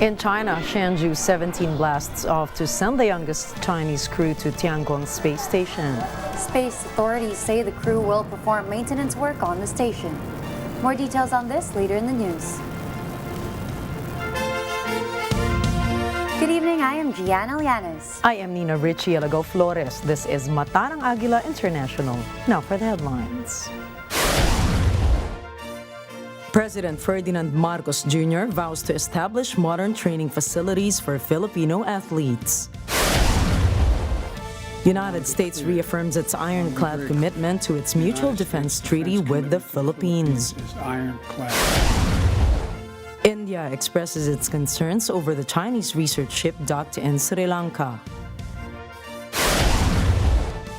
In China, Shenzhou 17 blasts off to send the youngest Chinese crew to Tiangong Space Station. Space authorities say the crew will perform maintenance work on the station. More details on this later in the news. Good evening, I am Gianna Llanes. I am Nina Richie Alagao-Flores. This is Matarang Agila International. Now for the headlines. President Ferdinand Marcos Jr. vows to establish modern training facilities for Filipino athletes. United States reaffirms its ironclad commitment to its mutual defense treaty with the Philippines. India expresses its concerns over the Chinese research ship docked in Sri Lanka.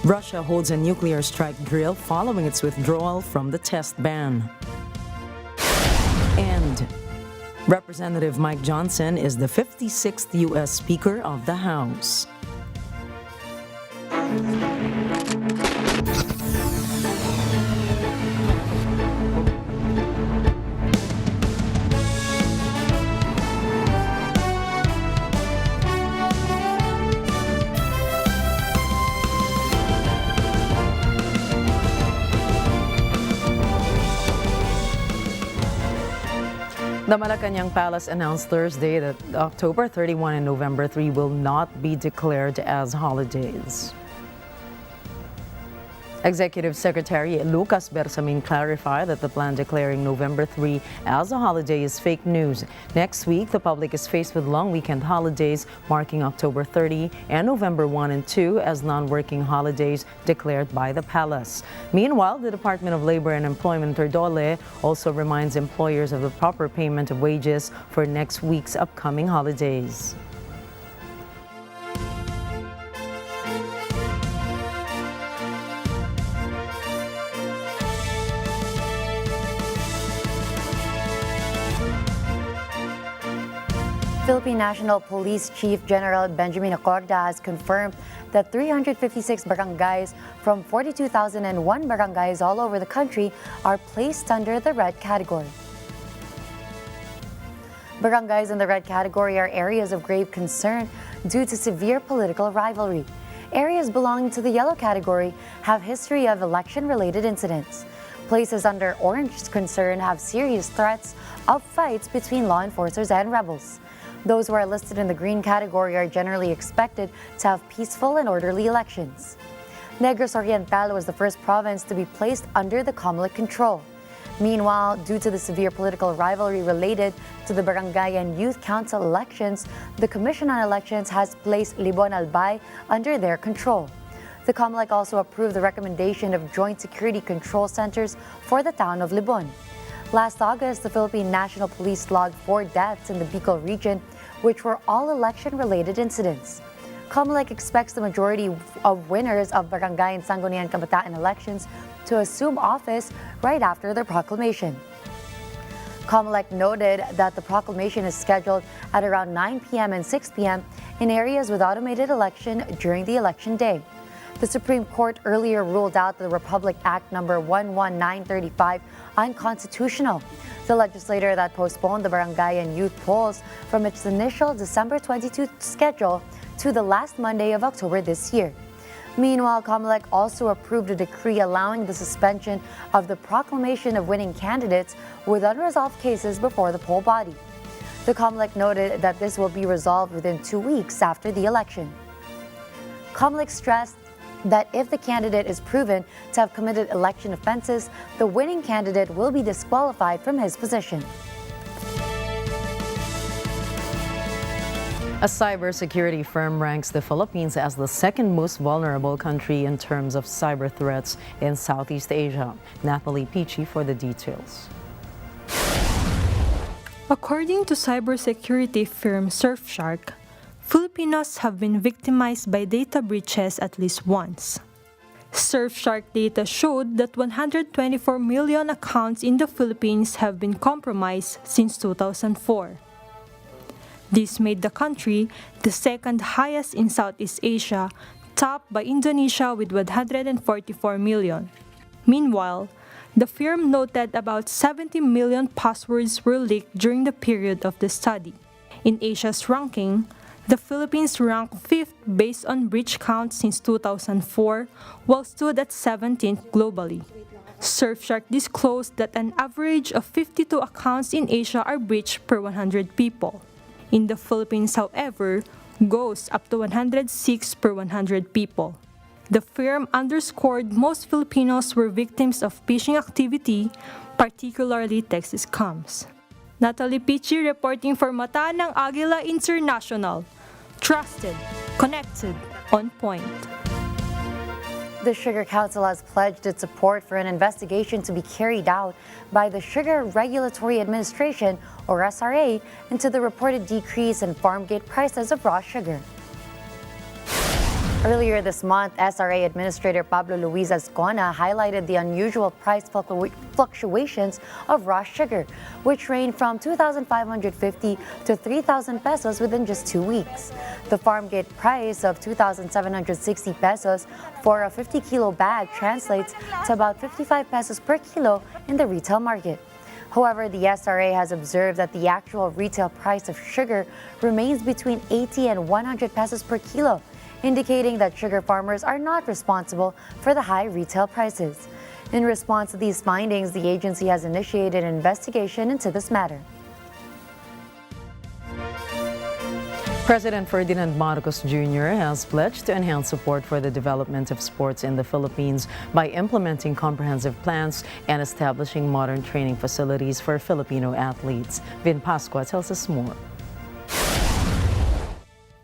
Russia holds a nuclear strike drill following its withdrawal from the test ban. And Representative Mike Johnson is the 56th U.S. Speaker of the House. The Malacanang Palace announced Thursday that October 31 and November 3 will not be declared as holidays. Executive Secretary Lucas Bersamin clarified that the plan declaring November 3 as a holiday is fake news. Next week, the public is faced with long weekend holidays marking October 30 and November 1 and 2 as non-working holidays declared by the palace. Meanwhile, the Department of Labor and Employment, or DOLE, also reminds employers of the proper payment of wages for next week's upcoming holidays. Philippine National Police Chief General Benjamin Acorda has confirmed that 356 barangays from 42,001 barangays all over the country are placed under the red category. Barangays in the red category are areas of grave concern due to severe political rivalry. Areas belonging to the yellow category have history of election-related incidents. Places under orange concern have serious threats of fights between law enforcers and rebels. Those who are listed in the green category are generally expected to have peaceful and orderly elections. Negros Oriental was the first province to be placed under the COMELEC control. Meanwhile, due to the severe political rivalry related to the barangay and youth council elections, the Commission on Elections has placed Libon Albay under their control. The COMELEC also approved the recommendation of joint security control centers for the town of Libon. Last August, the Philippine National Police logged 4 deaths in the Bicol region, which were all election-related incidents. COMELEC expects the majority of winners of Barangay and Sangguniang Kabataan elections to assume office right after their proclamation. COMELEC noted that the proclamation is scheduled at around 9 p.m. and 6 p.m. in areas with automated election during the election day. The Supreme Court earlier ruled out the Republic Act No. 11935 unconstitutional. The legislator that postponed the barangay and youth polls from its initial December 22 schedule to the last Monday of October this year. Meanwhile, COMELEC also approved a decree allowing the suspension of the proclamation of winning candidates with unresolved cases before the poll body. The COMELEC noted that this will be resolved within 2 weeks after the election. COMELEC stressed that if the candidate is proven to have committed election offenses, the winning candidate will be disqualified from his position. A cybersecurity firm ranks the Philippines as the second most vulnerable country in terms of cyber threats in Southeast Asia. Nathalie Pichi for the details. According to cybersecurity firm Surfshark, Filipinos have been victimized by data breaches at least once. Surfshark data showed that 124 million accounts in the Philippines have been compromised since 2004. This made the country the second highest in Southeast Asia, topped by Indonesia with 144 million. Meanwhile, the firm noted about 70 million passwords were leaked during the period of the study. In Asia's ranking, the Philippines ranked 5th based on breach count since 2004, while stood at 17th globally. Surfshark disclosed that an average of 52 accounts in Asia are breached per 100 people. In the Philippines, however, goes up to 106 per 100 people. The firm underscored most Filipinos were victims of phishing activity, particularly text scams. Natalie Pichi reporting for Mata ng Agila International. Trusted, connected, on point. The Sugar Council has pledged its support for an investigation to be carried out by the Sugar Regulatory Administration, or SRA, into the reported decrease in farm gate prices of raw sugar. Earlier this month, SRA Administrator Pablo Luis Azcona highlighted the unusual price fluctuations of raw sugar, which range from 2,550 to 3,000 pesos within just 2 weeks. The farm gate price of 2,760 pesos for a 50-kilo bag translates to about 55 pesos per kilo in the retail market. However, the SRA has observed that the actual retail price of sugar remains between 80 and 100 pesos per kilo, indicating that sugar farmers are not responsible for the high retail prices. In response to these findings, the agency has initiated an investigation into this matter. President Ferdinand Marcos Jr. has pledged to enhance support for the development of sports in the Philippines by implementing comprehensive plans and establishing modern training facilities for Filipino athletes. Vin Pascua tells us more.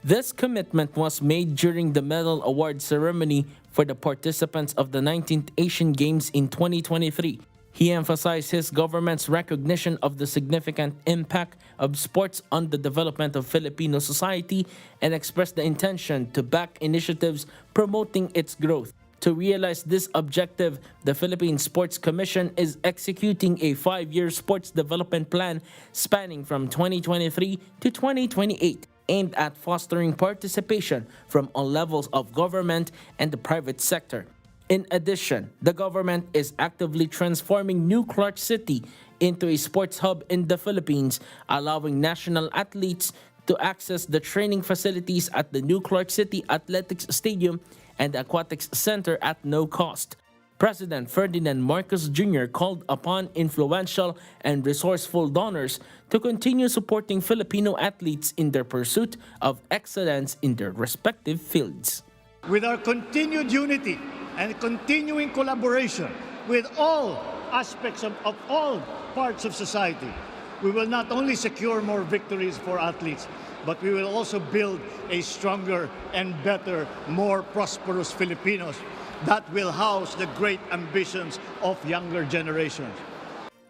This commitment was made during the medal award ceremony for the participants of the 19th Asian Games in 2023. He emphasized his government's recognition of the significant impact of sports on the development of Filipino society and expressed the intention to back initiatives promoting its growth. To realize this objective, the Philippine Sports Commission is executing a 5-year sports development plan spanning from 2023 to 2028. Aimed at fostering participation from all levels of government and the private sector. In addition, the government is actively transforming New Clark City into a sports hub in the Philippines, allowing national athletes to access the training facilities at the New Clark City Athletics Stadium and Aquatics Center at no cost. President Ferdinand Marcos Jr. called upon influential and resourceful donors to continue supporting Filipino athletes in their pursuit of excellence in their respective fields. With our continued unity and continuing collaboration with all aspects of all parts of society, we will not only secure more victories for athletes, but we will also build a stronger and better, more prosperous Filipinos that will house the great ambitions of younger generations.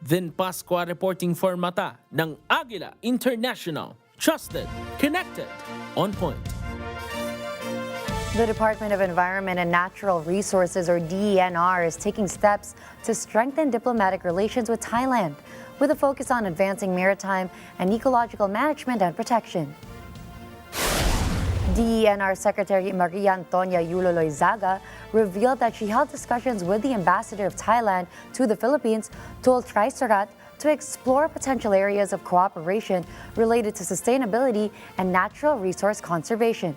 Vin Pascua reporting for Mata ng Agila International. Trusted, connected, on point. The Department of Environment and Natural Resources, or DENR, is taking steps to strengthen diplomatic relations with Thailand, with a focus on advancing maritime and ecological management and protection. DENR Secretary Maria Antonia Yulo Loizaga revealed that she held discussions with the ambassador of Thailand to the Philippines, Tul Trisarat, to explore potential areas of cooperation related to sustainability and natural resource conservation.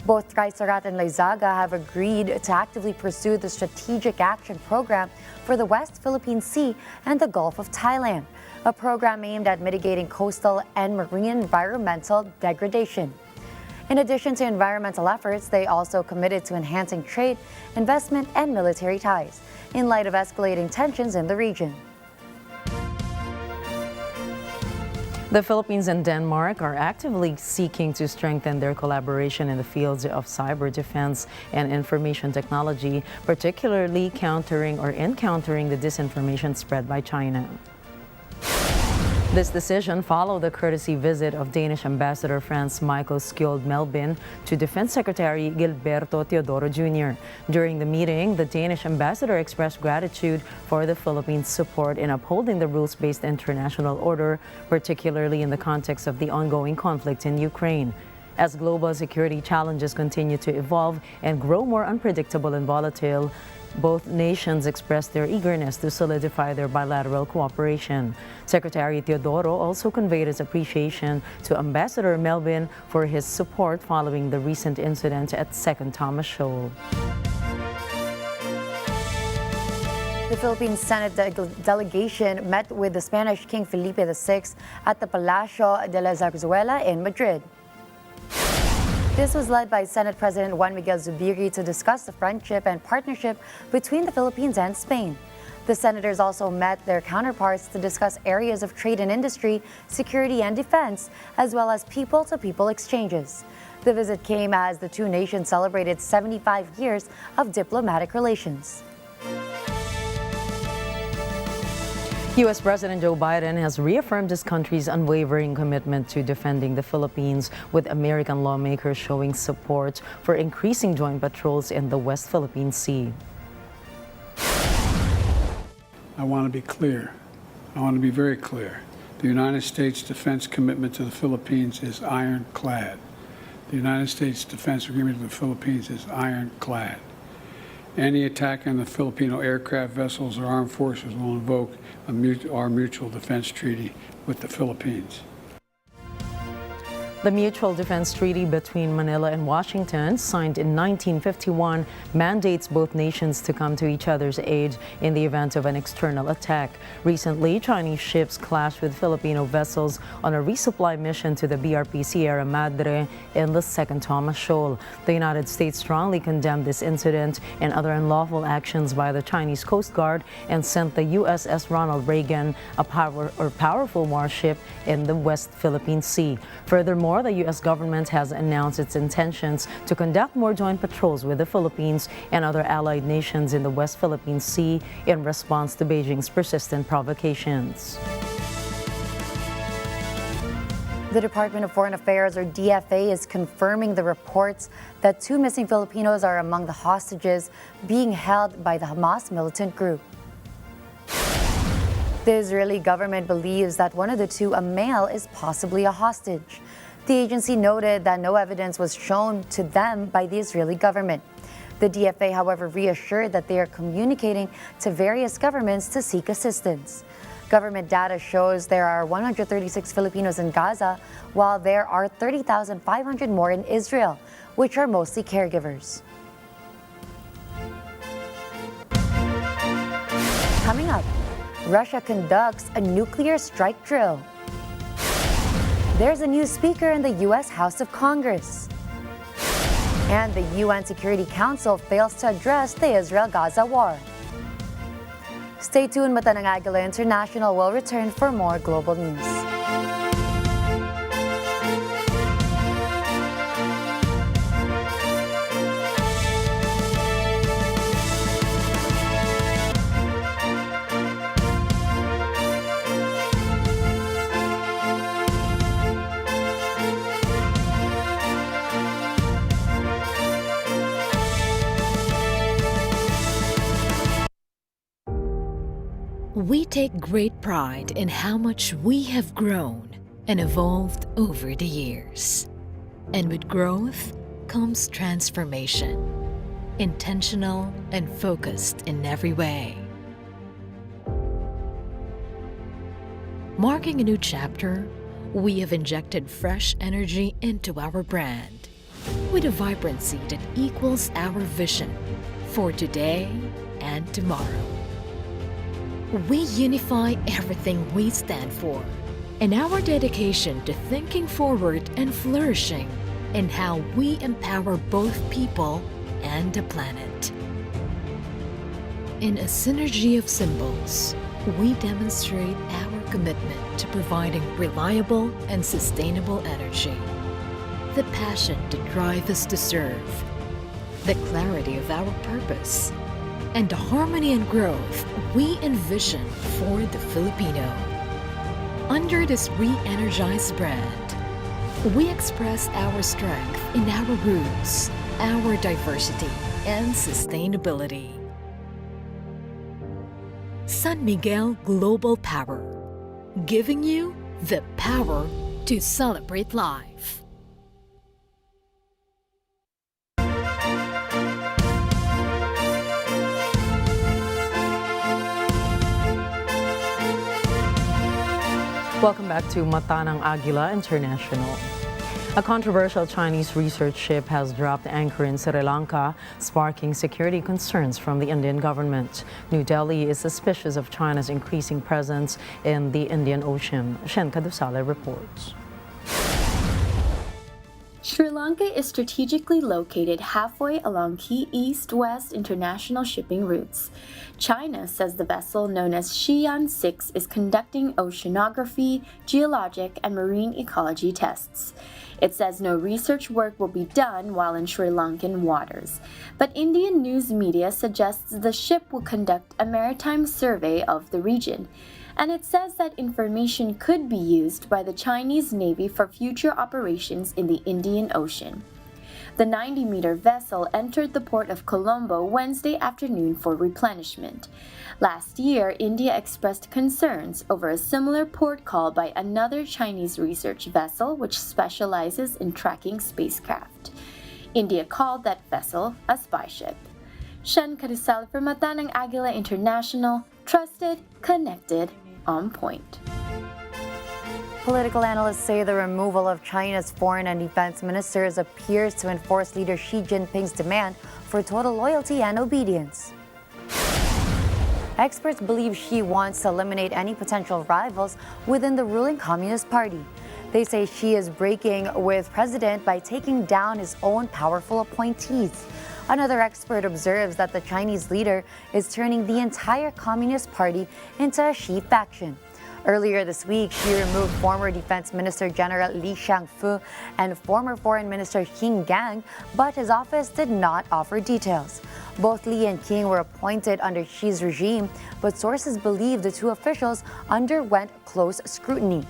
Both Trisarat and Loizaga have agreed to actively pursue the Strategic Action Program for the West Philippine Sea and the Gulf of Thailand, a program aimed at mitigating coastal and marine environmental degradation. In addition to environmental efforts, they also committed to enhancing trade, investment, and military ties in light of escalating tensions in the region. The Philippines and Denmark are actively seeking to strengthen their collaboration in the fields of cyber defense and information technology, particularly encountering the disinformation spread by China. This decision followed the courtesy visit of Danish Ambassador Franz Michael Skjold Melvin to Defense Secretary Gilberto Teodoro Jr. During the meeting, the Danish ambassador expressed gratitude for the Philippines' support in upholding the rules-based international order, particularly in the context of the ongoing conflict in Ukraine. As global security challenges continue to evolve and grow more unpredictable and volatile, both nations expressed their eagerness to solidify their bilateral cooperation. Secretary Teodoro also conveyed his appreciation to Ambassador Melvin for his support following the recent incident at Second Thomas Shoal. The Philippine Senate delegation met with the Spanish King Felipe VI at the Palacio de la Zarzuela in Madrid. This was led by Senate President Juan Miguel Zubiri to discuss the friendship and partnership between the Philippines and Spain. The senators also met their counterparts to discuss areas of trade and industry, security and defense, as well as people-to-people exchanges. The visit came as the two nations celebrated 75 years of diplomatic relations. U.S. President Joe Biden has reaffirmed his country's unwavering commitment to defending the Philippines, with American lawmakers showing support for increasing joint patrols in the West Philippine Sea. I want to be clear. I want to be very clear. The United States defense commitment to the Philippines is ironclad. The United States defense agreement with the Philippines is ironclad. Any attack on the Filipino aircraft vessels or armed forces will invoke our mutual defense treaty with the Philippines. The Mutual Defense Treaty between Manila and Washington, signed in 1951, mandates both nations to come to each other's aid in the event of an external attack. Recently, Chinese ships clashed with Filipino vessels on a resupply mission to the BRP Sierra Madre in the Second Thomas Shoal. The United States strongly condemned this incident and other unlawful actions by the Chinese Coast Guard and sent the USS Ronald Reagan, a powerful warship, in the West Philippine Sea. Furthermore, the U.S. government has announced its intentions to conduct more joint patrols with the Philippines and other allied nations in the West Philippine Sea in response to Beijing's persistent provocations. The Department of Foreign Affairs, or DFA, is confirming the reports that 2 missing Filipinos are among the hostages being held by the Hamas militant group. The Israeli government believes that one of the 2, a male, is possibly a hostage. The agency noted that no evidence was shown to them by the Israeli government. The DFA, however, reassured that they are communicating to various governments to seek assistance. Government data shows there are 136 Filipinos in Gaza, while there are 30,500 more in Israel, which are mostly caregivers. Coming up, Russia conducts a nuclear strike drill. There's a new speaker in the U.S. House of Congress. And the UN Security Council fails to address the Israel-Gaza war. Stay tuned, Mata ng Agila International will return for more global news. We take great pride in how much we have grown and evolved over the years. And with growth comes transformation, intentional and focused in every way. Marking a new chapter, we have injected fresh energy into our brand with a vibrancy that equals our vision for today and tomorrow. We unify everything we stand for and our dedication to thinking forward and flourishing in how we empower both people and the planet. In a synergy of symbols, we demonstrate our commitment to providing reliable and sustainable energy, the passion to drive us to serve, the clarity of our purpose, and the harmony and growth we envision for the Filipino. Under this re-energized brand, we express our strength in our roots, our diversity, and sustainability. San Miguel Global Power, giving you the power to celebrate life. Welcome back to Mata ng Agila International. A controversial Chinese research ship has dropped anchor in Sri Lanka, sparking security concerns from the Indian government. New Delhi is suspicious of China's increasing presence in the Indian Ocean. Shen Kadusale reports. Sri Lanka is strategically located halfway along key east-west international shipping routes. China says the vessel known as Xi'an 6 is conducting oceanography, geologic, and marine ecology tests. It says no research work will be done while in Sri Lankan waters. But Indian news media suggests the ship will conduct a maritime survey of the region. And it says that information could be used by the Chinese Navy for future operations in the Indian Ocean. The 90-meter vessel entered the port of Colombo Wednesday afternoon for replenishment. Last year, India expressed concerns over a similar port call by another Chinese research vessel which specializes in tracking spacecraft. India called that vessel a spy ship. Shen Kadusal for Mata ng Agila International, trusted, connected, on point. Political analysts say the removal of China's foreign and defense ministers appears to enforce leader Xi Jinping's demand for total loyalty and obedience. Experts believe Xi wants to eliminate any potential rivals within the ruling Communist Party. They say Xi is breaking with president by taking down his own powerful appointees. Another expert observes that the Chinese leader is turning the entire Communist Party into a Xi faction. Earlier this week, Xi removed former Defense Minister General Li Shangfu and former Foreign Minister Qin Gang, but his office did not offer details. Both Li and Qin were appointed under Xi's regime, but sources believe the two officials underwent close scrutiny.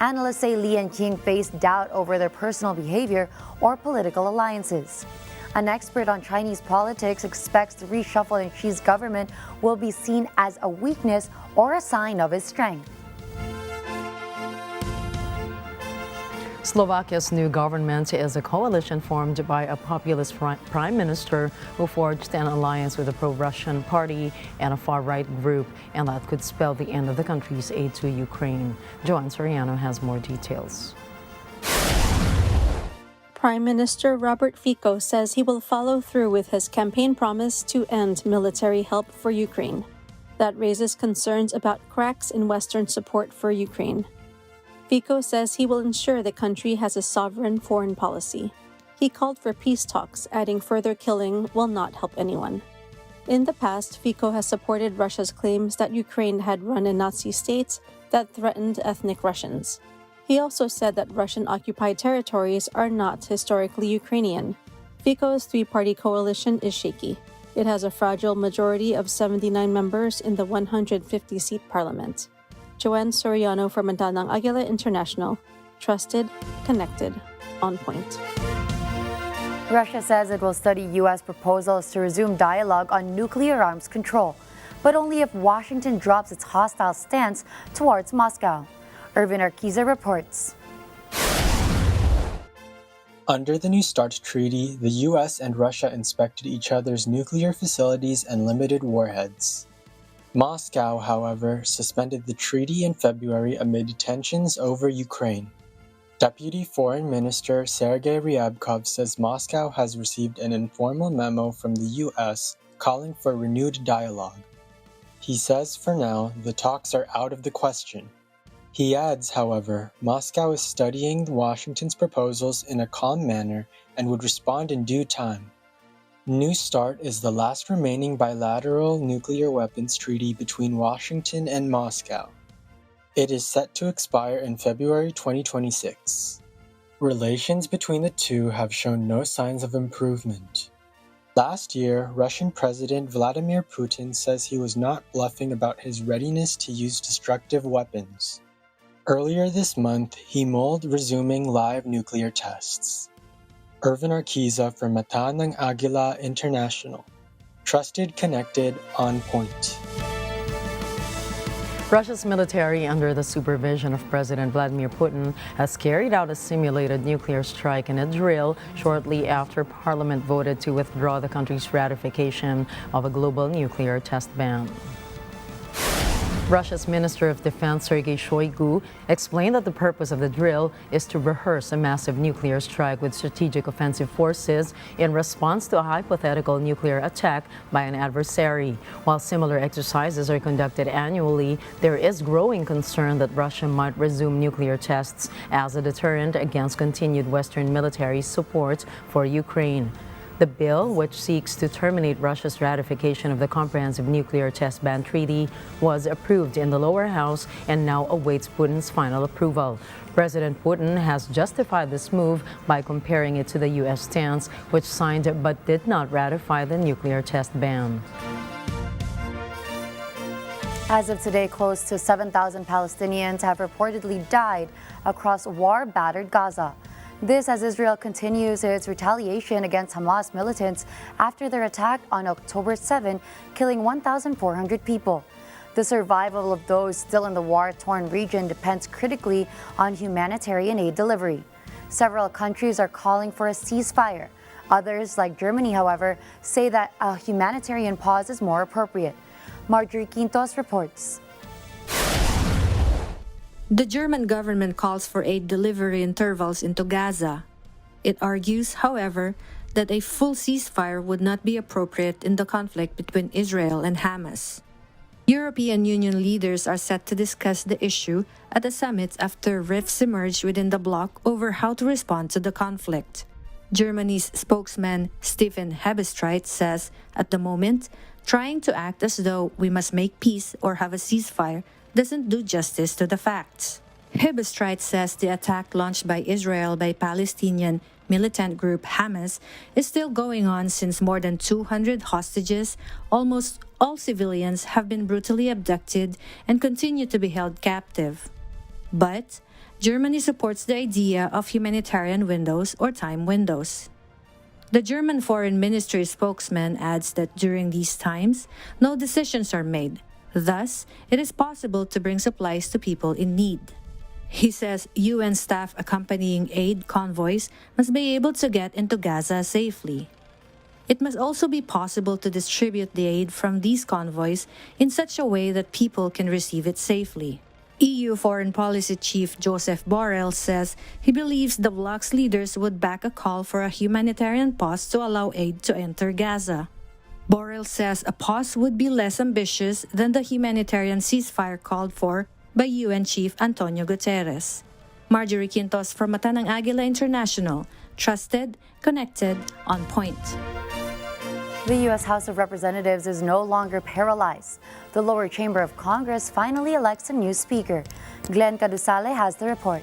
Analysts say Li and Qin faced doubt over their personal behavior or political alliances. An expert on Chinese politics expects the reshuffle in Xi's government will be seen as a weakness or a sign of his strength. Slovakia's new government is a coalition formed by a populist prime minister who forged an alliance with a pro-Russian party and a far-right group, and that could spell the end of the country's aid to Ukraine. Joanne Soriano has more details. Prime Minister Robert Fico says he will follow through with his campaign promise to end military help for Ukraine. That raises concerns about cracks in Western support for Ukraine. Fico says he will ensure the country has a sovereign foreign policy. He called for peace talks, adding further killing will not help anyone. In the past, Fico has supported Russia's claims that Ukraine had run a Nazi state that threatened ethnic Russians. He also said that Russian-occupied territories are not historically Ukrainian. Fico's three-party coalition is shaky. It has a fragile majority of 79 members in the 150-seat parliament. Joanne Soriano for Mata ng Agila International. Trusted, connected, on point. Russia says it will study U.S. proposals to resume dialogue on nuclear arms control, but only if Washington drops its hostile stance towards Moscow. Irvin Arquiza reports. Under the New START treaty, the U.S. and Russia inspected each other's nuclear facilities and limited warheads. Moscow, however, suspended the treaty in February amid tensions over Ukraine. Deputy Foreign Minister Sergei Ryabkov says Moscow has received an informal memo from the U.S. calling for renewed dialogue. He says for now, the talks are out of the question. He adds, however, Moscow is studying Washington's proposals in a calm manner and would respond in due time. New START is the last remaining bilateral nuclear weapons treaty between Washington and Moscow. It is set to expire in February 2026. Relations between the two have shown no signs of improvement. Last year, Russian President Vladimir Putin says he was not bluffing about his readiness to use destructive weapons. Earlier this month, he mulled resuming live nuclear tests. Irvin Arquiza for Mata ng Agila International. Trusted, connected, on point. Russia's military, under the supervision of President Vladimir Putin, has carried out a simulated nuclear strike in a drill shortly after Parliament voted to withdraw the country's ratification of a global nuclear test ban. Russia's Minister of Defense Sergei Shoigu explained that the purpose of the drill is to rehearse a massive nuclear strike with strategic offensive forces in response to a hypothetical nuclear attack by an adversary. While similar exercises are conducted annually, there is growing concern that Russia might resume nuclear tests as a deterrent against continued Western military support for Ukraine. The bill, which seeks to terminate Russia's ratification of the Comprehensive Nuclear Test Ban Treaty, was approved in the lower house and now awaits Putin's final approval. President Putin has justified this move by comparing it to the U.S. stance, which signed but did not ratify the nuclear test ban. As of today, close to 7,000 Palestinians have reportedly died across war-battered Gaza. This as Israel continues its retaliation against Hamas militants after their attack on October 7, killing 1,400 people. The survival of those still in the war-torn region depends critically on humanitarian aid delivery. Several countries are calling for a ceasefire. Others, like Germany, however, say that a humanitarian pause is more appropriate. Marjorie Quintos reports. The German government calls for aid delivery intervals into Gaza. It argues, however, that a full ceasefire would not be appropriate in the conflict between Israel and Hamas. European Union leaders are set to discuss the issue at a summit after rifts emerged within the bloc over how to respond to the conflict. Germany's spokesman Stefan Hebestreit says, at the moment, trying to act as though we must make peace or have a ceasefire doesn't do justice to the facts. Hebestreit says the attack launched by Israel by Palestinian militant group Hamas is still going on since more than 200 hostages, almost all civilians, have been brutally abducted and continue to be held captive. But Germany supports the idea of humanitarian windows or time windows. The German Foreign Ministry spokesman adds that during these times, no decisions are made. Thus, it is possible to bring supplies to people in need. He says UN staff accompanying aid convoys must be able to get into Gaza safely. It must also be possible to distribute the aid from these convoys in such a way that people can receive it safely. EU Foreign Policy Chief Joseph Borrell says he believes the bloc's leaders would back a call for a humanitarian pause to allow aid to enter Gaza. Borrell says a pause would be less ambitious than the humanitarian ceasefire called for by UN Chief Antonio Guterres. Marjorie Quintos for Mata ng Agila International. Trusted, connected, on point. The U.S. House of Representatives is no longer paralyzed. The lower chamber of Congress finally elects a new speaker. Glenn Cadusale has the report.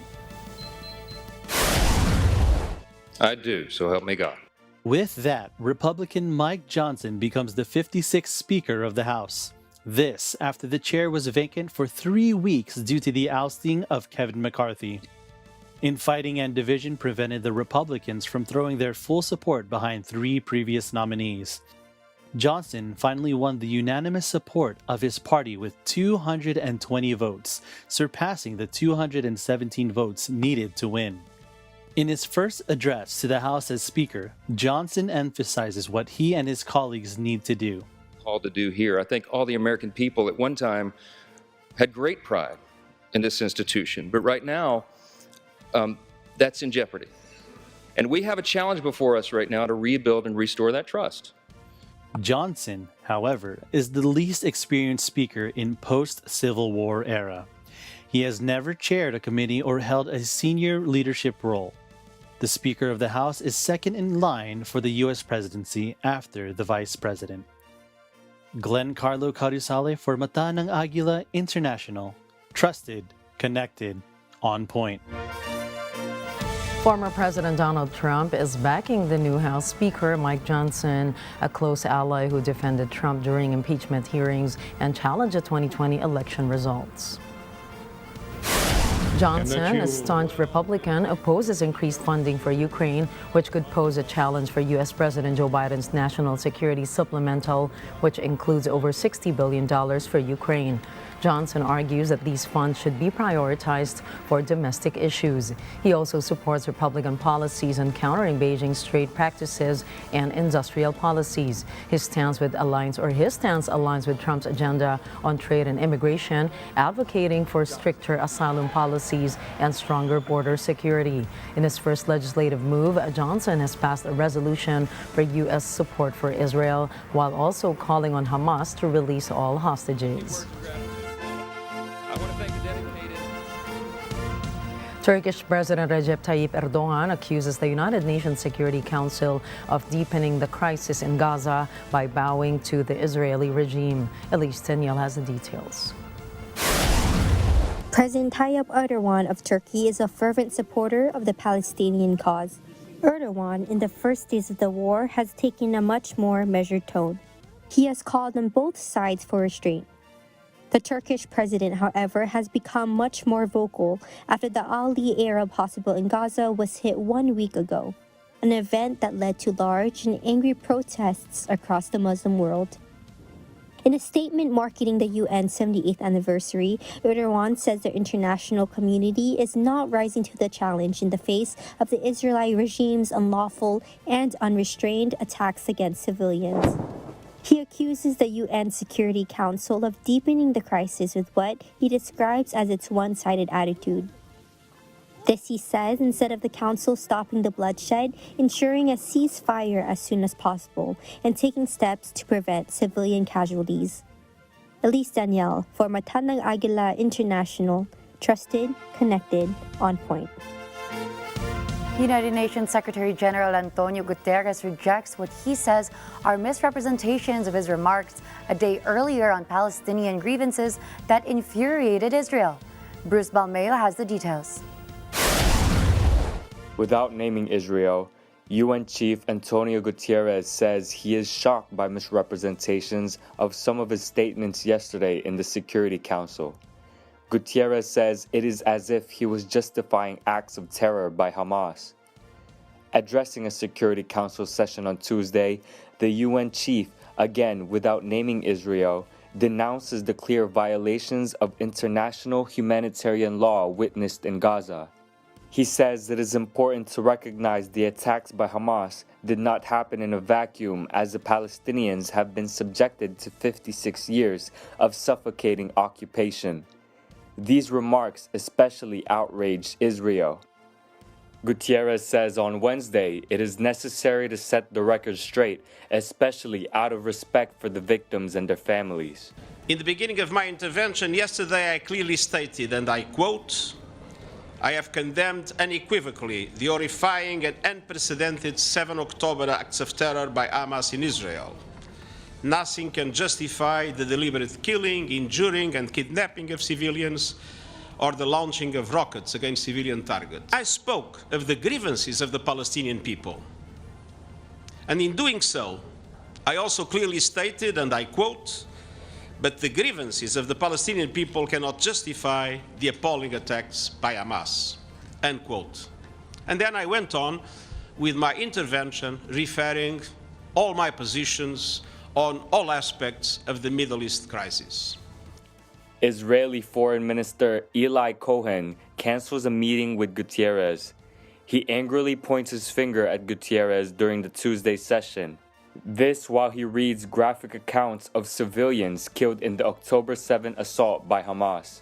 I do, so help me God. With that, Republican Mike Johnson becomes the 56th Speaker of the House. This after the chair was vacant for 3 weeks due to the ousting of Kevin McCarthy. Infighting and division prevented the Republicans from throwing their full support behind 3 previous nominees. Johnson finally won the unanimous support of his party with 220 votes, surpassing the 217 votes needed to win. In his first address to the House as Speaker, Johnson emphasizes what he and his colleagues need to do. Called to do here. I think all the American people at one time had great pride in this institution, but right now, that's in jeopardy. And we have a challenge before us right now to rebuild and restore that trust. Johnson, however, is the least experienced speaker in post-Civil War era. He has never chaired a committee or held a senior leadership role. The Speaker of the House is second in line for the U.S. presidency after the Vice President. Glenn Carlo Cadusale for Mata ng Agila International. Trusted, connected, on point. Former President Donald Trump is backing the new House Speaker, Mike Johnson, a close ally who defended Trump during impeachment hearings and challenged the 2020 election results. Johnson, a staunch Republican, opposes increased funding for Ukraine, which could pose a challenge for U.S. President Joe Biden's national security supplemental, which includes over $60 billion for Ukraine. Johnson argues that these funds should be prioritized for domestic issues. He also supports Republican policies on countering Beijing's trade practices and industrial policies. His stance aligns with Trump's agenda on trade and immigration, advocating for stricter asylum policies and stronger border security. In his first legislative move, Johnson has passed a resolution for U.S. support for Israel, while also calling on Hamas to release all hostages. Turkish President Recep Tayyip Erdogan accuses the United Nations Security Council of deepening the crisis in Gaza by bowing to the Israeli regime. Elise Daniel has the details. President Tayyip Erdogan of Turkey is a fervent supporter of the Palestinian cause. Erdogan, in the first days of the war, has taken a much more measured tone. He has called on both sides for restraint. The Turkish president, however, has become much more vocal after the Ali Arab hospital in Gaza was hit 1 week ago, an event that led to large and angry protests across the Muslim world. In a statement marking the UN's 78th anniversary, Erdogan says the international community is not rising to the challenge in the face of the Israeli regime's unlawful and unrestrained attacks against civilians. He accuses the UN Security Council of deepening the crisis with what he describes as its one-sided attitude. This, he says, instead of the Council stopping the bloodshed, ensuring a ceasefire as soon as possible, and taking steps to prevent civilian casualties. Elise Daniel for Matanang Agila International, trusted, connected, on point. United Nations Secretary General Antonio Guterres rejects what he says are misrepresentations of his remarks a day earlier on Palestinian grievances that infuriated Israel. Bruce Balmeo has the details. Without naming Israel, UN Chief Antonio Guterres says he is shocked by misrepresentations of some of his statements yesterday in the Security Council. Guterres says it is as if he was justifying acts of terror by Hamas. Addressing a Security Council session on Tuesday, the UN chief, again without naming Israel, denounces the clear violations of international humanitarian law witnessed in Gaza. He says it is important to recognize the attacks by Hamas did not happen in a vacuum, as the Palestinians have been subjected to 56 years of suffocating occupation. These remarks especially outraged Israel. Guterres says on Wednesday it is necessary to set the record straight, especially out of respect for the victims and their families. In the beginning of my intervention yesterday, I clearly stated, and I quote, "I have condemned unequivocally the horrifying and unprecedented 7 October acts of terror by Hamas in Israel. Nothing can justify the deliberate killing, injuring, and kidnapping of civilians, or the launching of rockets against civilian targets. I spoke of the grievances of the Palestinian people. And in doing so, I also clearly stated, and I quote, but the grievances of the Palestinian people cannot justify the appalling attacks by Hamas, end quote. And then I went on with my intervention, referring all my positions on all aspects of the Middle East crisis. Israeli Foreign Minister Eli Cohen cancels a meeting with Guterres. He angrily points his finger at Guterres during the Tuesday session. This while he reads graphic accounts of civilians killed in the October 7 assault by Hamas.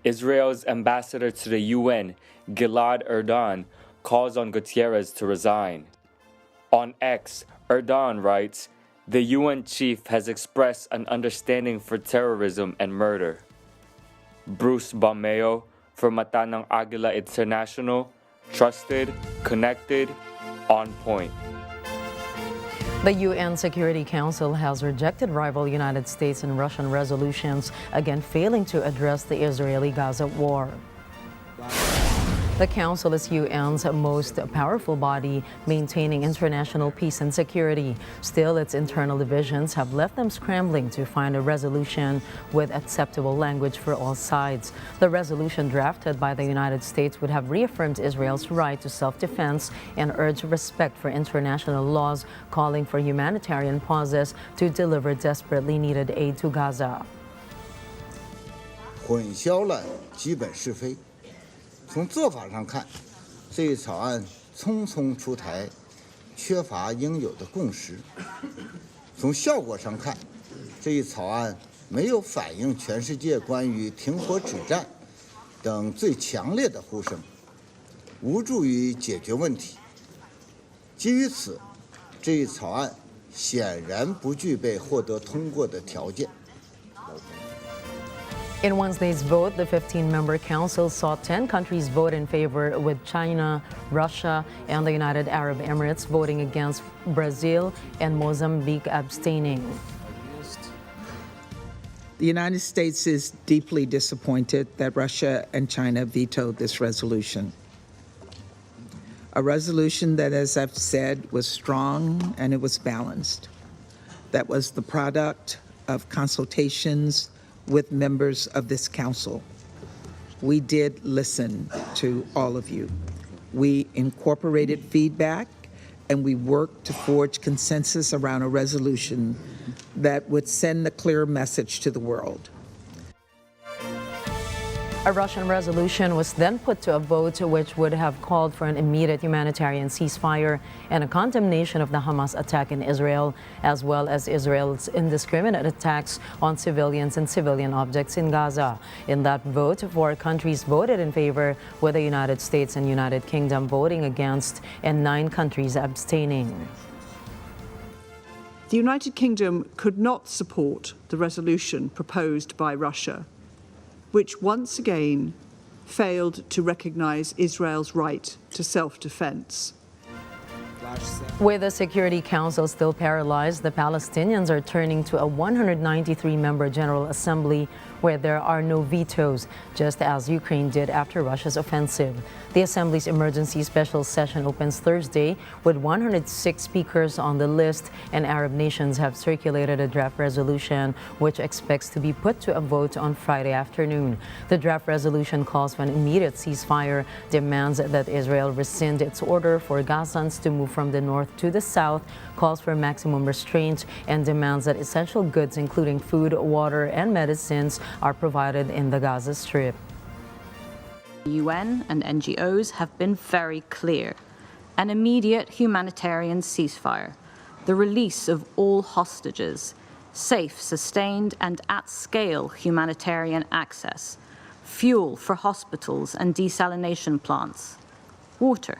Israel's ambassador to the UN, Gilad Erdan, calls on Guterres to resign. On X, Erdan writes, "The UN chief has expressed an understanding for terrorism and murder." Bruce Balmeo for Matanang Agila International, trusted, connected, on point. The UN Security Council has rejected rival United States and Russian resolutions, again failing to address the Israeli-Gaza war. The Council is UN's most powerful body, maintaining international peace and security. Still, its internal divisions have left them scrambling to find a resolution with acceptable language for all sides. The resolution drafted by the United States would have reaffirmed Israel's right to self-defense and urged respect for international laws, calling for humanitarian pauses to deliver desperately needed aid to Gaza. 混淆了基本是非。从做法上看，这一草案匆匆出台，缺乏应有的共识；从效果上看，这一草案没有反映全世界关于停火止战等最强烈的呼声，无助于解决问题。基于此，这一草案显然不具备获得通过的条件。In Wednesday's vote, the 15-member council saw 10 countries vote in favor, with China, Russia, and the United Arab Emirates voting against, Brazil and Mozambique abstaining. The United States is deeply disappointed that Russia and China vetoed this resolution. A resolution that, as I've said, was strong and it was balanced. That was the product of consultations with members of this council. We did listen to all of you. We incorporated feedback and we worked to forge consensus around a resolution that would send a clear message to the world. A Russian resolution was then put to a vote, which would have called for an immediate humanitarian ceasefire and a condemnation of the Hamas attack in Israel, as well as Israel's indiscriminate attacks on civilians and civilian objects in Gaza. In that vote, 4 countries voted in favor, with the United States and United Kingdom voting against and 9 countries abstaining. The United Kingdom could not support the resolution proposed by Russia, which once again failed to recognize Israel's right to self-defense. With the Security Council still paralyzed, the Palestinians are turning to a 193-member General Assembly where there are no vetoes, just as Ukraine did after Russia's offensive. The Assembly's emergency special session opens Thursday with 106 speakers on the list, and Arab nations have circulated a draft resolution which expects to be put to a vote on Friday afternoon. The draft resolution calls for an immediate ceasefire, demands that Israel rescind its order for Gazans to move from the north to the south, calls for maximum restraint, and demands that essential goods including food, water, and medicines are provided in the Gaza Strip. The UN and NGOs have been very clear. An immediate humanitarian ceasefire, the release of all hostages, safe, sustained, and at-scale humanitarian access, fuel for hospitals and desalination plants, water,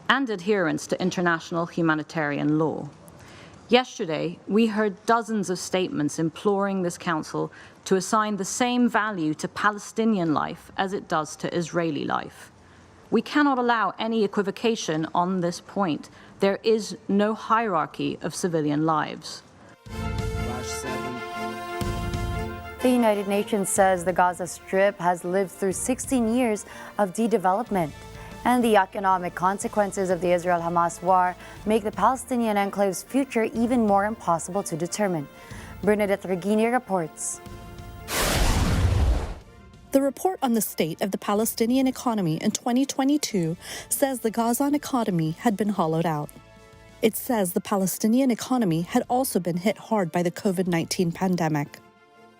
and adherence to international humanitarian law. Yesterday, we heard dozens of statements imploring this council to assign the same value to Palestinian life as it does to Israeli life. We cannot allow any equivocation on this point. There is no hierarchy of civilian lives. The United Nations says the Gaza Strip has lived through 16 years of de-development, and the economic consequences of the Israel-Hamas war make the Palestinian enclave's future even more impossible to determine. Bernadette Regini reports. The report on the state of the Palestinian economy in 2022 says the Gazan economy had been hollowed out. It says the Palestinian economy had also been hit hard by the COVID-19 pandemic.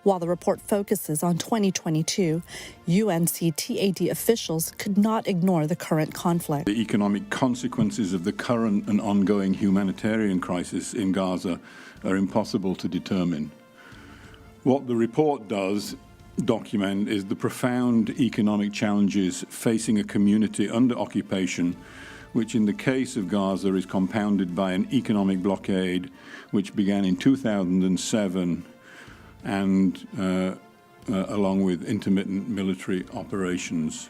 While the report focuses on 2022, UNCTAD officials could not ignore the current conflict. The economic consequences of the current and ongoing humanitarian crisis in Gaza are impossible to determine. What the report does document is the profound economic challenges facing a community under occupation, which in the case of Gaza is compounded by an economic blockade which began in 2007 and along with intermittent military operations.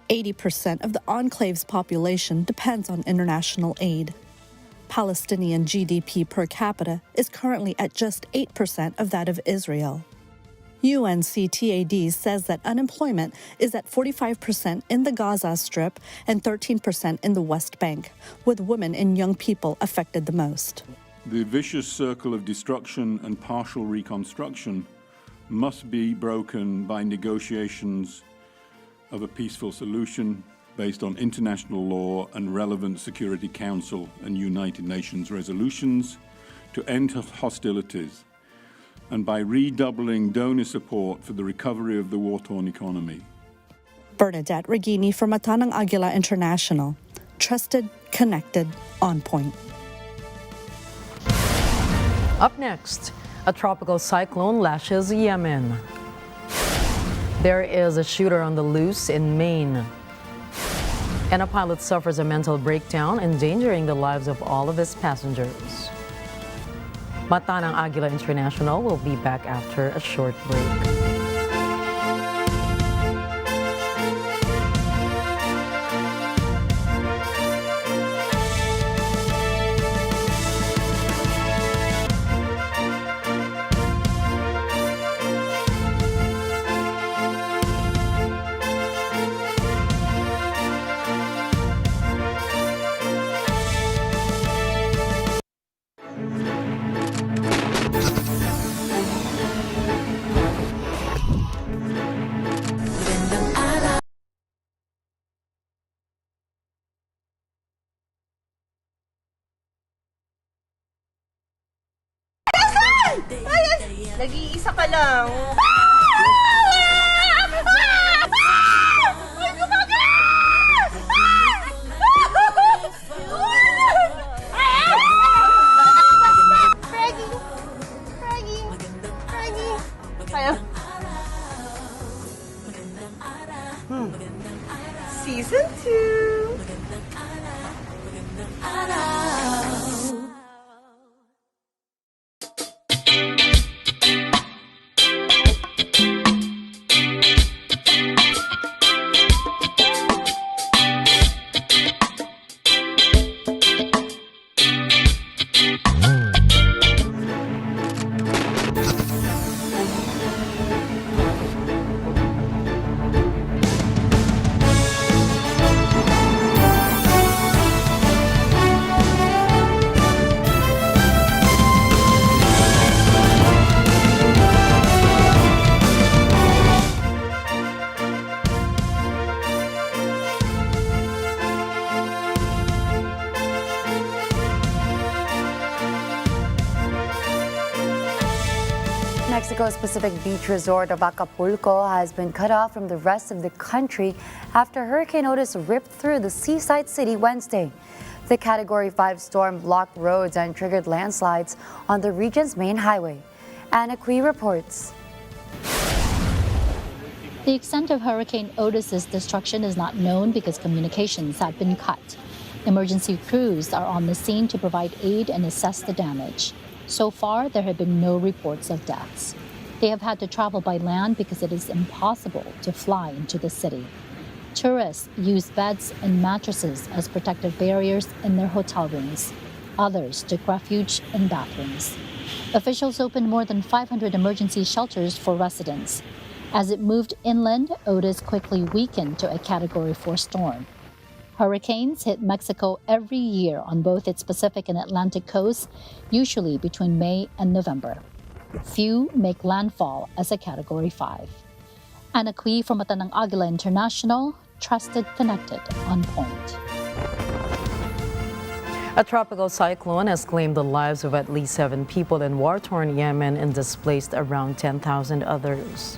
80% of the enclave's population depends on international aid. Palestinian GDP per capita is currently at just 8% of that of Israel. UNCTAD says that unemployment is at 45% in the Gaza Strip and 13% in the West Bank, with women and young people affected the most. The vicious circle of destruction and partial reconstruction must be broken by negotiations of a peaceful solution based on international law and relevant Security Council and United Nations resolutions to end hostilities and by redoubling donor support for the recovery of the war-torn economy. Bernadette Regini for Matanang Agila International. Trusted, connected, on point. Up next, a tropical cyclone lashes Yemen. There is a shooter on the loose in Maine. And a pilot suffers a mental breakdown, endangering the lives of all of his passengers. Matanang Agila International will be back after a short break. Nag-iisa ka lang. Season 2. Mexico's Pacific beach resort of Acapulco has been cut off from the rest of the country after Hurricane Otis ripped through the seaside city Wednesday. The Category 5 storm blocked roads and triggered landslides on the region's main highway. Anna Cui reports. The extent of Hurricane Otis's destruction is not known because communications have been cut. Emergency crews are on the scene to provide aid and assess the damage. So far, there have been no reports of deaths. They have had to travel by land because it is impossible to fly into the city. Tourists use beds and mattresses as protective barriers in their hotel rooms. Others took refuge in bathrooms. Officials opened more than 500 emergency shelters for residents. As it moved inland, Otis quickly weakened to a Category 4 storm. Hurricanes hit Mexico every year on both its Pacific and Atlantic coasts, usually between May and November. Few make landfall as a Category 5. Anna Cui from Matanang Agila International, trusted, connected, on point. A tropical cyclone has claimed the lives of at least 7 people in war-torn Yemen and displaced around 10,000 others.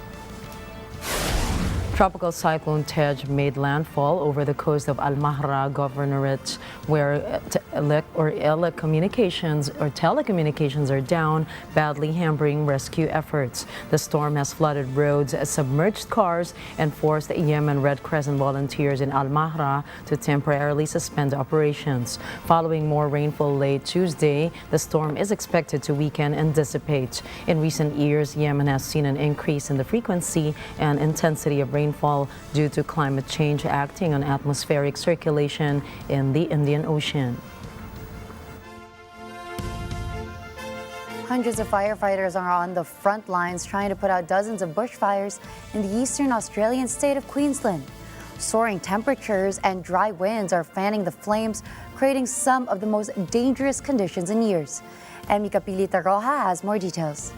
Tropical cyclone Tej made landfall over the coast of Al-Mahra Governorate, where telecommunications are down, badly hampering rescue efforts. The storm has flooded roads, submerged cars, and forced Yemen Red Crescent volunteers in Al-Mahra to temporarily suspend operations. Following more rainfall late Tuesday, the storm is expected to weaken and dissipate. In recent years, Yemen has seen an increase in the frequency and intensity of rainfall due to climate change acting on atmospheric circulation in the Indian Ocean. Hundreds of firefighters are on the front lines trying to put out dozens of bushfires in the eastern Australian state of Queensland. Soaring temperatures and dry winds are fanning the flames, creating some of the most dangerous conditions in years. Emmy Capilita Roja has more details.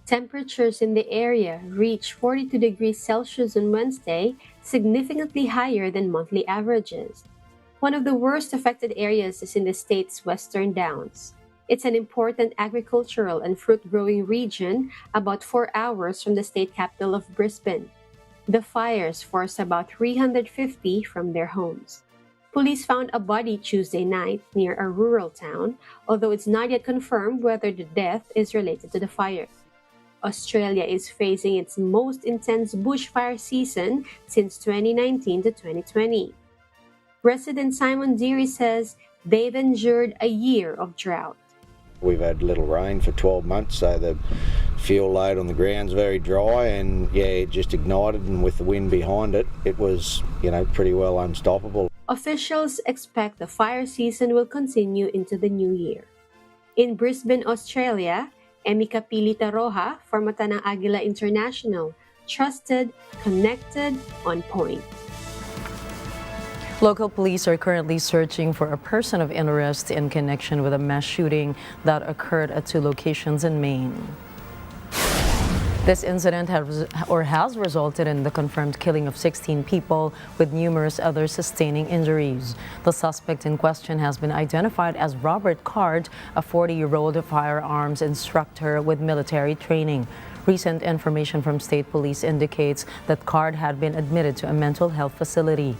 Temperatures in the area reached 42 degrees Celsius on Wednesday, significantly higher than monthly averages. One of the worst affected areas is in the state's western downs. It's an important agricultural and fruit-growing region about 4 hours from the state capital of Brisbane. The fires forced about 350 from their homes. Police found a body Tuesday night near a rural town, although it's not yet confirmed whether the death is related to the fire. Australia is facing its most intense bushfire season since 2019 to 2020. Resident Simon Deary says they've endured a year of drought. We've had little rain for 12 months, so the fuel load on the ground's very dry, and it just ignited, and with the wind behind it, it was, pretty well unstoppable. Officials expect the fire season will continue into the new year. In Brisbane, Australia, Emika Pilita Roja for Mata ng Agila International, trusted, connected, on point. Local police are currently searching for a person of interest in connection with a mass shooting that occurred at 2 locations in Maine. This incident has resulted in the confirmed killing of 16 people, with numerous others sustaining injuries. The suspect in question has been identified as Robert Card, a 40-year-old firearms instructor with military training. Recent information from state police indicates that Card had been admitted to a mental health facility.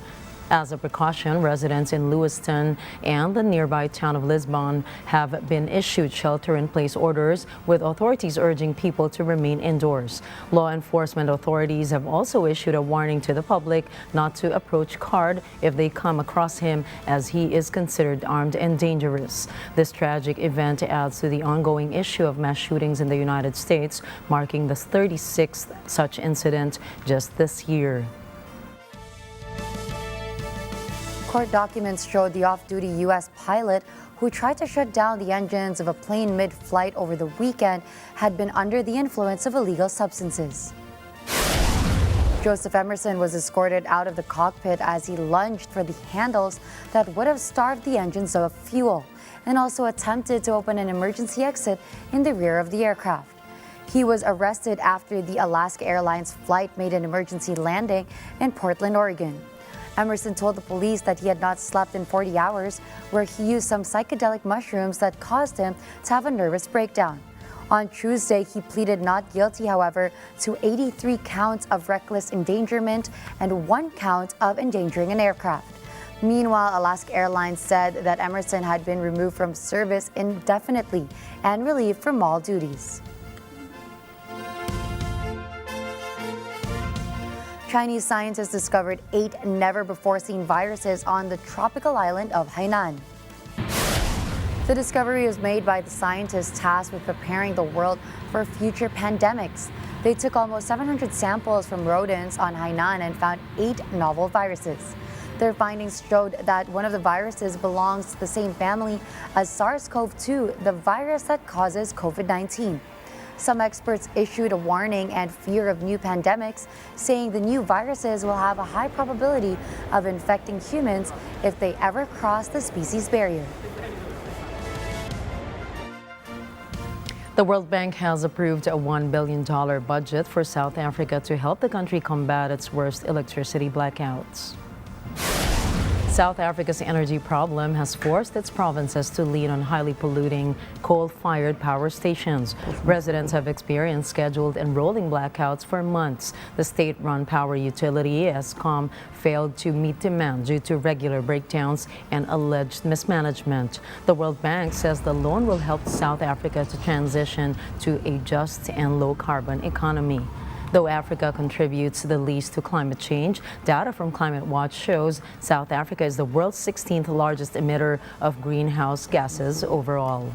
As a precaution, residents in Lewiston and the nearby town of Lisbon have been issued shelter-in-place orders, with authorities urging people to remain indoors. Law enforcement authorities have also issued a warning to the public not to approach Card if they come across him, as he is considered armed and dangerous. This tragic event adds to the ongoing issue of mass shootings in the United States, marking the 36th such incident just this year. Court documents showed the off-duty U.S. pilot who tried to shut down the engines of a plane mid-flight over the weekend had been under the influence of illegal substances. Joseph Emerson was escorted out of the cockpit as he lunged for the handles that would have starved the engines of fuel, and also attempted to open an emergency exit in the rear of the aircraft. He was arrested after the Alaska Airlines flight made an emergency landing in Portland, Oregon. Emerson told the police that he had not slept in 40 hours, where he used some psychedelic mushrooms that caused him to have a nervous breakdown. On Tuesday, he pleaded not guilty, however, to 83 counts of reckless endangerment and 1 count of endangering an aircraft. Meanwhile, Alaska Airlines said that Emerson had been removed from service indefinitely and relieved from all duties. Chinese scientists discovered 8 never-before-seen viruses on the tropical island of Hainan. The discovery was made by the scientists tasked with preparing the world for future pandemics. They took almost 700 samples from rodents on Hainan and found 8 novel viruses. Their findings showed that one of the viruses belongs to the same family as SARS-CoV-2, the virus that causes COVID-19. Some experts issued a warning and fear of new pandemics, saying the new viruses will have a high probability of infecting humans if they ever cross the species barrier. The World Bank has approved a $1 billion budget for South Africa to help the country combat its worst electricity blackouts. South Africa's energy problem has forced its provinces to lean on highly polluting coal-fired power stations. Residents have experienced scheduled and rolling blackouts for months. The state-run power utility, Eskom, failed to meet demand due to regular breakdowns and alleged mismanagement. The World Bank says the loan will help South Africa to transition to a just and low-carbon economy. Though Africa contributes the least to climate change, data from Climate Watch shows South Africa is the world's 16th largest emitter of greenhouse gases overall.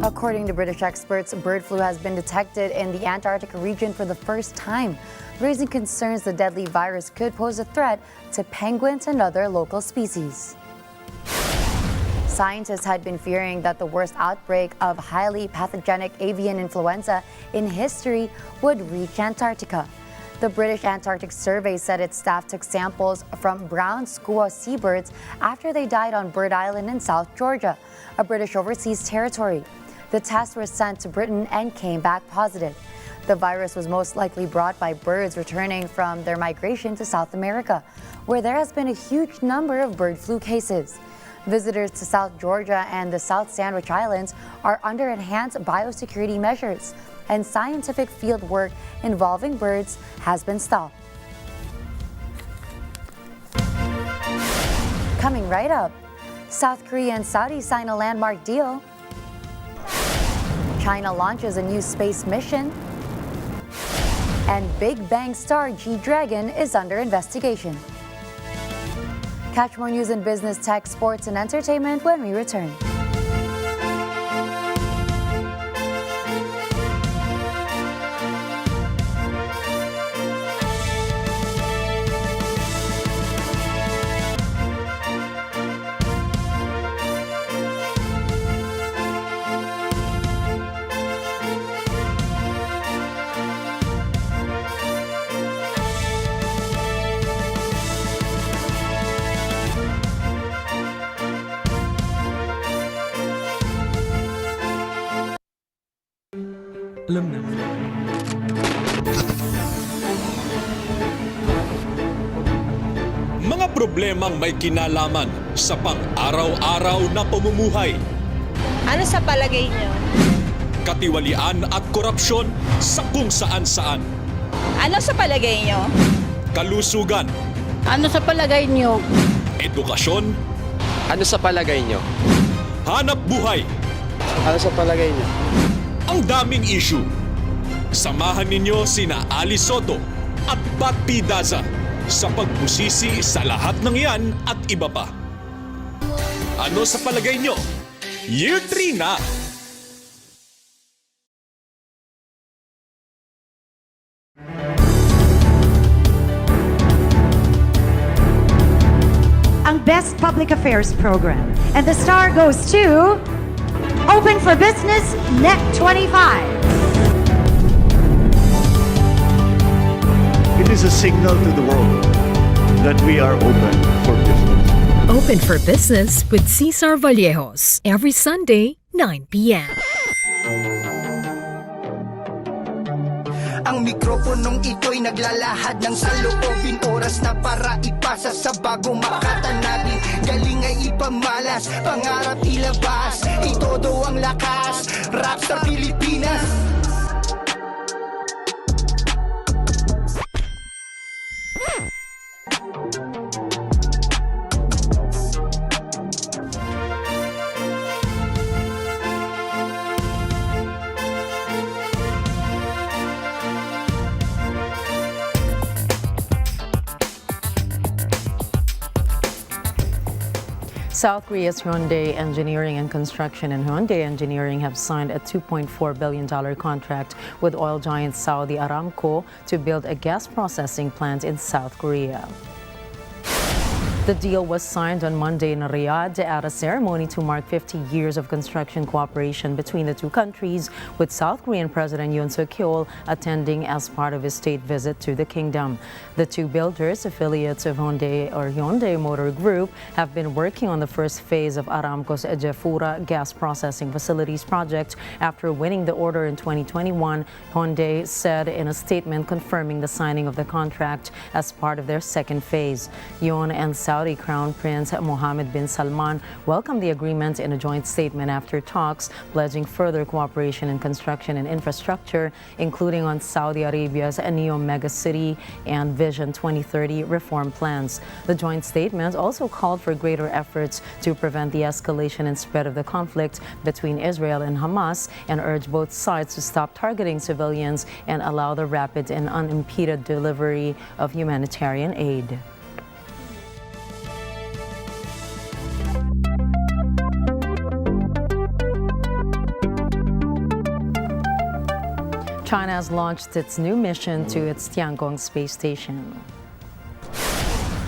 According to British experts, bird flu has been detected in the Antarctic region for the first time, raising concerns the deadly virus could pose a threat to penguins and other local species. Scientists had been fearing that the worst outbreak of highly pathogenic avian influenza in history would reach Antarctica. The British Antarctic Survey said its staff took samples from brown skua seabirds after they died on Bird Island in South Georgia, a British overseas territory. The tests were sent to Britain and came back positive. The virus was most likely brought by birds returning from their migration to South America, where there has been a huge number of bird flu cases. Visitors to South Georgia and the South Sandwich Islands are under enhanced biosecurity measures, and scientific field work involving birds has been stopped. Coming right up, South Korea and Saudi sign a landmark deal. China launches a new space mission. And Big Bang star G-Dragon is under investigation. Catch more news in business, tech, sports, and entertainment when we return. Mga problemang may kinalaman sa pang-araw-araw na pamumuhay. Ano sa palagay niyo? Katiwalian at korupsyon sa kung saan-saan. Ano sa palagay niyo? Kalusugan. Ano sa palagay niyo? Edukasyon. Ano sa palagay niyo? Hanap buhay. Ano sa palagay niyo? Ang daming issue. Samahan ninyo sina Ali Soto at Pat P. Daza sa pagbusisi sa lahat ng yan at iba pa. Ano sa palagay nyo? Year 3 na! Ang Best Public Affairs Program. And the star goes to Open for Business Net 25. It is a signal to the world that we are open for business. Open for Business with Cesar Vallejos every Sunday, 9 p.m. Ang mikroponong ito'y naglalahad ng saloobin, oras na para ipasa sa bagong makata natin. Galing ay ipamalas, pangarap ilabas, itodo ang lakas, rap sa Pilipinas. South Korea's Hyundai Engineering and Construction and Hyundai Engineering have signed a $2.4 billion contract with oil giant Saudi Aramco to build a gas processing plant in South Korea. The deal was signed on Monday in Riyadh at a ceremony to mark 50 years of construction cooperation between the two countries, with South Korean President Yoon Suk-yeol attending as part of his state visit to the kingdom. The two builders, affiliates of Hyundai Motor Group, have been working on the first phase of Aramco's Jafurah gas processing facilities project after winning the order in 2021, Hyundai said in a statement confirming the signing of the contract as part of their second phase. Yoon and Saudi Crown Prince Mohammed bin Salman welcomed the agreement in a joint statement after talks pledging further cooperation in construction and infrastructure, including on Saudi Arabia's Neo Mega City and Vision 2030 reform plans. The joint statement also called for greater efforts to prevent the escalation and spread of the conflict between Israel and Hamas and urged both sides to stop targeting civilians and allow the rapid and unimpeded delivery of humanitarian aid. China has launched its new mission to its Tiangong space station.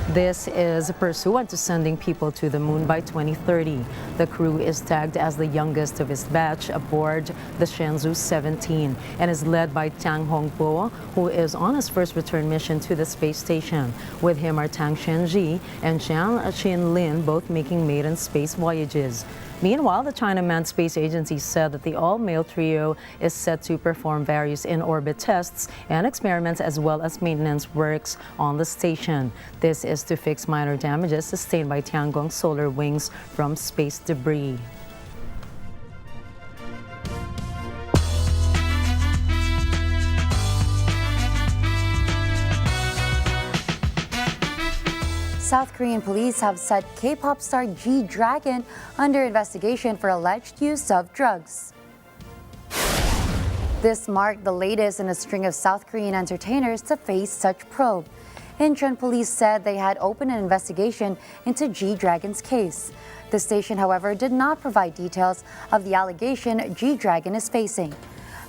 This is pursuant to sending people to the moon by 2030. The crew is tagged as the youngest of its batch aboard the Shenzhou 17 and is led by Tang Hongbo, who is on his first return mission to the space station. With him are Tang Shenji and Jiang Qinlin, both making maiden space voyages. Meanwhile, the China Manned Space Agency said that the all-male trio is set to perform various in-orbit tests and experiments as well as maintenance works on the station. This is to fix minor damages sustained by Tiangong's solar wings from space debris. South Korean police have set K-pop star G-Dragon under investigation for alleged use of drugs. This marked the latest in a string of South Korean entertainers to face such probe. Incheon police said they had opened an investigation into G-Dragon's case. The station, however, did not provide details of the allegation G-Dragon is facing.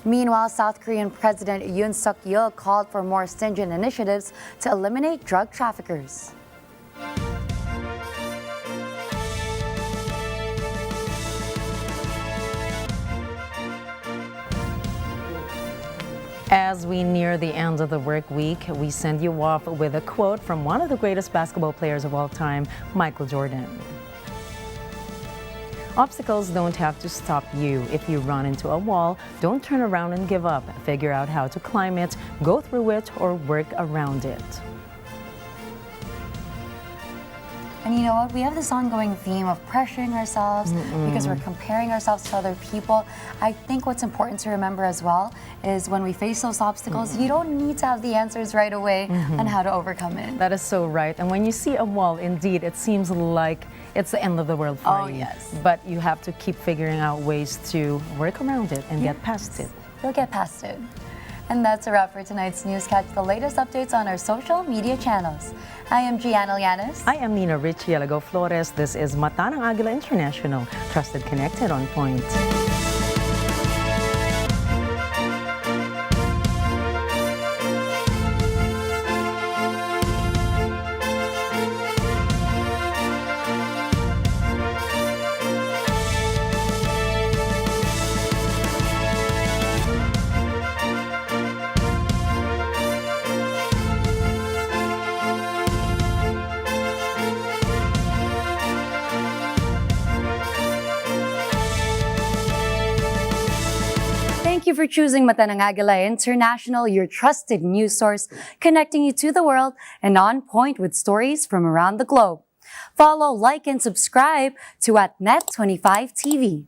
Meanwhile, South Korean President Yoon Suk-yeol called for more stringent initiatives to eliminate drug traffickers. As we near the end of the work week, we send you off with a quote from one of the greatest basketball players of all time, Michael Jordan. Obstacles don't have to stop you. If you run into a wall, don't turn around and give up. Figure out how to climb it, go through it, or work around it. And you know what? We have this ongoing theme of pressuring ourselves because we're comparing ourselves to other people. I think what's important to remember as well is when we face those obstacles, you don't need to have the answers right away on how to overcome it. That is so right. And when you see a wall, indeed, it seems like it's the end of the world for you. Yes. But you have to keep figuring out ways to work around it and get past it. You'll get past it. And that's a wrap for tonight's news. Catch the latest updates on our social media channels. I am Gianna Llanes. I am Nina Richie Alagao-Flores. This is Mata ng Agila International. Trusted, connected, on point. Thank you for choosing Mata ng Agila International, your trusted news source, connecting you to the world and on point with stories from around the globe. Follow, like, and subscribe to @Net25 TV.